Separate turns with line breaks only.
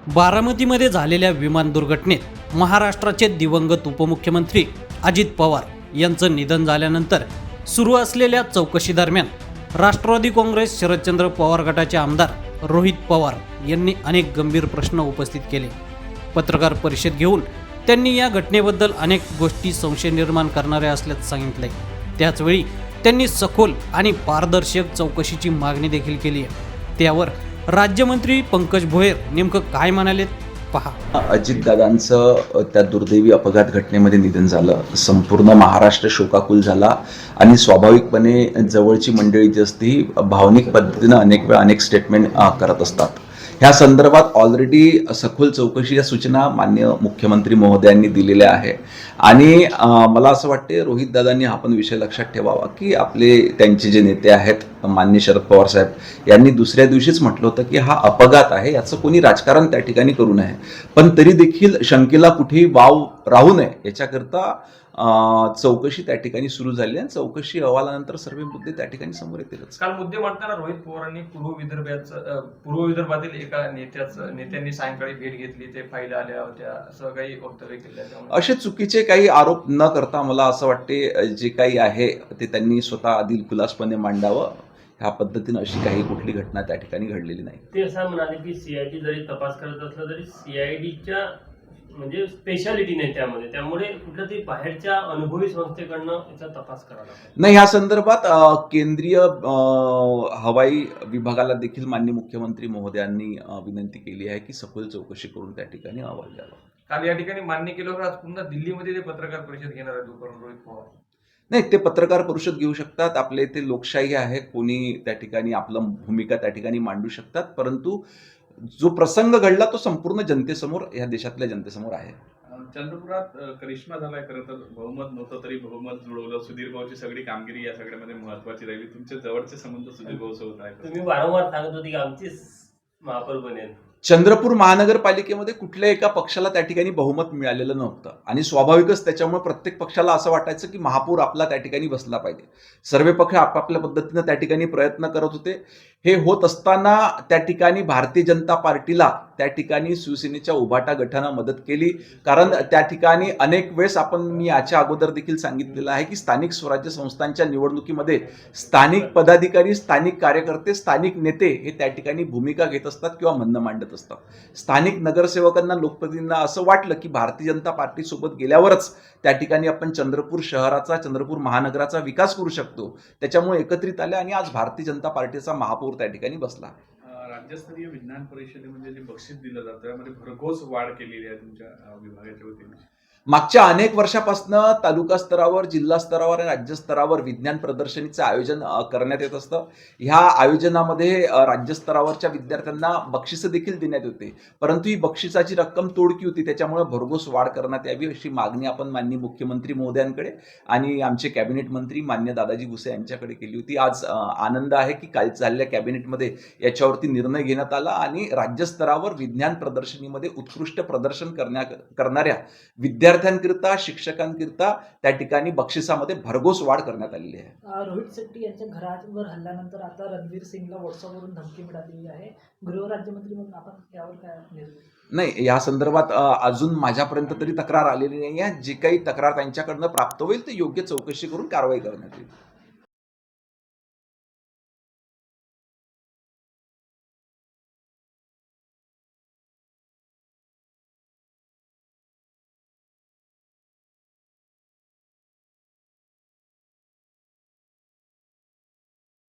बारामतीमध्ये झालेल्या विमान दुर्घटनेत महाराष्ट्राचे दिवंगत उपमुख्यमंत्री अजित पवार यांचं निधन झाल्यानंतर सुरू असलेल्या चौकशीदरम्यान राष्ट्रवादी काँग्रेस शरदचंद्र पवार गटाचे आमदार रोहित पवार यांनी अनेक गंभीर प्रश्न उपस्थित केले। पत्रकार परिषद घेऊन त्यांनी या घटनेबद्दल अनेक गोष्टी संशय निर्माण करणाऱ्या असल्याचं सांगितलंय। त्याचवेळी त्यांनी सखोल आणि पारदर्शक चौकशीची मागणी देखील केली आहे। त्यावर राज्यमंत्री पंकज भोयर नेमकं काय म्हणाले पहा।
अजितदादांचं त्या दुर्दैवी अपघात घटनेमध्ये निधन झालं, संपूर्ण महाराष्ट्र शोकाकुल झाला आणि स्वाभाविकपणे जवळची मंडळी जी असते भावनिक पद्धतीनं अनेक वेळा अनेक स्टेटमेंट करत असतात। ह्या संदर्भात ऑलरेडी सखोल चौकशीच्या सूचना माननीय मुख्यमंत्री महोदयांनी दिलेल्या आहे आणि मला असं वाटते रोहित दादांनी हा पण विषय लक्षात ठेवावा की आपले त्यांचे जे नेते आहेत माननीय शरद पवार साहेब यांनी दुसऱ्या दिवशीच म्हटलं होतं की हा अपघात आहे, याचं कोणी राजकारण त्या ठिकाणी करू नये, पण तरी देखील शंकेला कुठेही वाव राहू नये याच्याकरता चौकशी त्या ठिकाणी सुरू झाली आणि चौकशी अहवालानंतर सर्व मुद्दे त्या ठिकाणी समोर येतीलच।
काल मुद्दे मांडताना रोहित पवारांनी पूर्व विदर्भातील एका नेत्यांनी सायंकाळी भेट घेतली, ते फाईल आल्या होत्या असं काही वक्तव्य केलं।
असे चुकीचे काही आरोप न करता मला असं वाटते जे काही आहे ते त्यांनी स्वतः दिलखुलासपणे मांडावं। ह्या पद्धतीने अशी काही कुठली घटना त्या ठिकाणी घडलेली नाही।
ते असं म्हणाले की सीआयडी जरी तपास करत असला तरी सीआयडीच्या म्हणजे स्पेशालिटी नाही त्यामध्ये, त्यामुळे कुठल्या तरी बाहेरच्या अनुभवी संस्थेकडनं याचा तपास करावा
नाही। या संदर्भात केंद्रीय हवाई विभागाला देखील माननीय मुख्यमंत्री महोदयांनी विनंती केली आहे की सखोल चौकशी करून त्या ठिकाणी अहवाल द्यावा।
काल या ठिकाणी मान्य केलं की आज पुन्हा दिल्लीमध्ये ते पत्रकार परिषद घेणार आहे दुपारून रोहित पवार।
नाही, ते पत्रकार परिषद घेऊ शकतात, आपल्या इथे लोकशाही आहे, कोणी त्या ठिकाणी आपलं भूमिका त्या ठिकाणी मांडू शकतात, परंतु जो प्रसंग घडला तो संपूर्ण जनतेसमोर, या देशातल्या जनतेसमोर आहे।
चंद्रपुरात करिश्मा झालाय, खरं तर बहुमत नव्हतं तरी बहुमत जुळवलं। सुधीर भाऊची सगळी कामगिरी या सगळ्यामध्ये महत्वाची राहिली। तुमचे जवळचे संबंध सुधीर भाऊ सोबत आहेत,
तुम्ही वारंवार सांगत होती की आमची महापौर बनेल।
चंद्रपूर महानगरपालिकेमध्ये कुठल्याही एका पक्षाला त्या ठिकाणी बहुमत मिळालेलं नव्हतं आणि स्वाभाविकच त्याच्यामुळे प्रत्येक पक्षाला असं वाटायचं की महापौर आपला त्या ठिकाणी बसला पाहिजे। सर्व पक्ष आपापल्या पद्धतीनं त्या ठिकाणी प्रयत्न करत होते। हे होत असताना त्या ठिकाणी भारतीय जनता पार्टीला त्या ठिकाणी शिवसेनेच्या उभाटा गटानं मदत केली, कारण त्या ठिकाणी अनेक वेळेस मी याच्या अगोदर देखील सांगितलेलं आहे की स्थानिक स्वराज्य संस्थांच्या निवडणुकीमध्ये स्थानिक पदाधिकारी, स्थानिक कार्यकर्ते, स्थानिक नेते हे त्या ठिकाणी भूमिका घेत असतात किंवा म्हणणं मांडत असतात। स्थानिक नगरसेवकांना, लोकप्रतिनिधींना असं वाटलं की भारतीय जनता पार्टी सोबत गेल्यावरच त्या ठिकाणी आपण चंद्रपूर शहराचा, चंद्रपूर महानगराचा विकास करू शकतो, त्याच्यामुळे एकत्रित आले आणि आज भारतीय जनता पार्टीचा महापौर त्या ठिकाणी बसला।
राज्यस्तरीय विज्ञान परिषदेमध्ये जे बक्षीस दिलं जातं त्यामध्ये भरघोस वाढ केलेली आहे तुमच्या विभागाच्या वतीने। मागच्या
अनेक वर्षापासून तालुका स्तरावर, जिल्हा स्तरावर आणि राज्य स्तरावर विज्ञान प्रदर्शनीचं आयोजन करण्यात येत असतं। ह्या आयोजनामध्ये राज्यस्तरावरच्या विद्यार्थ्यांना बक्षिसं देखील देण्यात होते, परंतु ही बक्षिसाची रक्कम तोडकी होती, त्याच्यामुळे भरघोस वाढ करण्यात यावी अशी मागणी आपण माननीय मुख्यमंत्री महोदयांकडे आणि आमचे कॅबिनेट मंत्री मान्य दादाजी भुसे यांच्याकडे केली होती। आज आनंद आहे की काल झालेल्या कॅबिनेटमध्ये याच्यावरती निर्णय घेण्यात आला आणि राज्यस्तरावर विज्ञान प्रदर्शनीमध्ये उत्कृष्ट प्रदर्शन करणाऱ्या विद्यार्थ्यांकरिता, शिक्षकांकरिता त्या ठिकाणी बक्षिसामध्ये भरघोस वाढ करण्यात आलेली आहे।
रोहित शेट्टी यांच्या घरावर हल्ल्यानंतर आता रणवीर सिंगला व्हॉट्सअपवरून धमकी मिळालेली आहे, गृहराज्यमंत्री म्हणून आपण यावर काय निर्णय?
नाही, या संदर्भात अजून माझ्यापर्यंत तरी तक्रार आलेली नाही आहे। जी काही तक्रार त्यांच्याकडनं प्राप्त होईल ते योग्य चौकशी करून कारवाई करण्यात येईल।